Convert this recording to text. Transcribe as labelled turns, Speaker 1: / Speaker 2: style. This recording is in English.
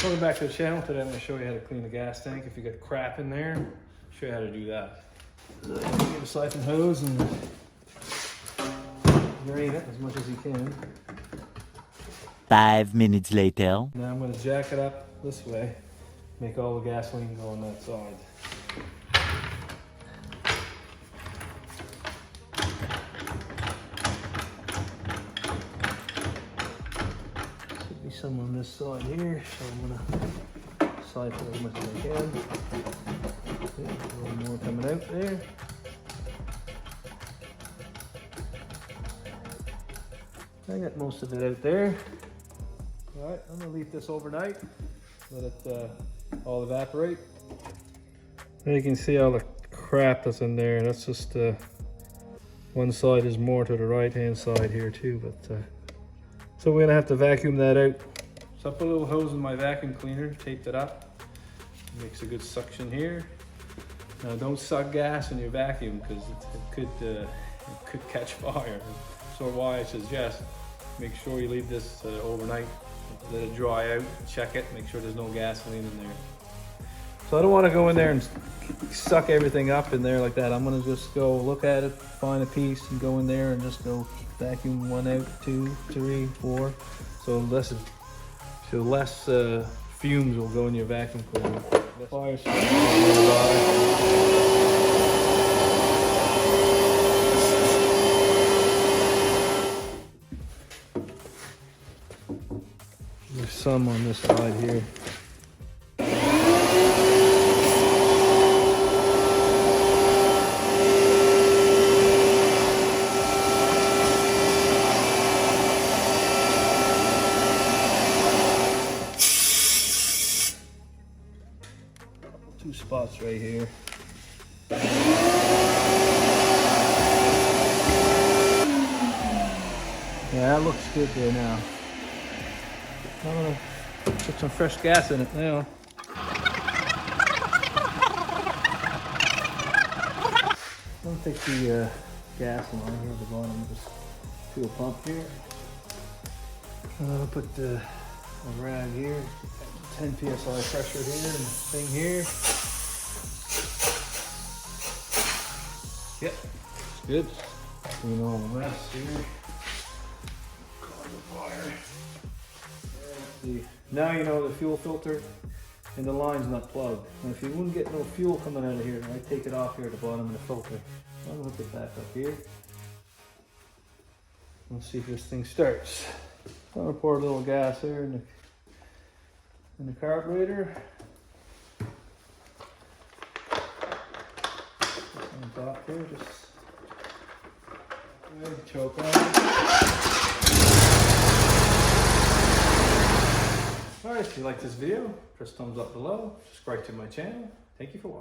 Speaker 1: Welcome back to the channel. Today I'm going to show you how to clean the gas tank. If you got crap in there, I'll show you how to do that. So get a siphon hose and drain it as much as you can.
Speaker 2: 5 minutes later.
Speaker 1: Now I'm going to jack it up this way, make all the gasoline go on that side. Should be some on this side here, so I'm going to siphon as much as I can. A little more coming out there. I got most of it out there. All right, I'm gonna leave this overnight, let it all evaporate. Now you can see all the crap that's in there. That's just one side is more to the right hand side here too, but so we're gonna have to vacuum that out. So I put a little hose in my vacuum cleaner, taped it up. Makes a good suction here. Now don't suck gas in your vacuum because it could catch fire. So why I suggest make sure you leave this overnight. Let it dry out, check it, make sure there's no gasoline in there. So I don't want to go in there and suck everything up in there like that. I'm going to just go look at it, find a piece, and go in there and just go vacuum one out, 2, 3, 4. So less fumes will go in your vacuum cleaner. Fire There's some on this side here. Two spots right here. Yeah, that looks good there now. I'm gonna put some fresh gas in it now. I'm gonna take the gas line here at the bottom of this fuel pump here. I'm gonna put the rag here, 10 psi pressure here, and the thing here. Yep, it's good. Clean all the mess here. Carbon wire. Now you know the fuel filter and the line's not plugged. And if you wouldn't get no fuel coming out of here, I take it off here at the bottom of the filter. I'm gonna hook it back up here. Let's see if this thing starts. I'm gonna pour a little gas here in the carburetor. On top here, just choke on it. Alright, if you like this video, press thumbs up below, subscribe to my channel. Thank you for watching.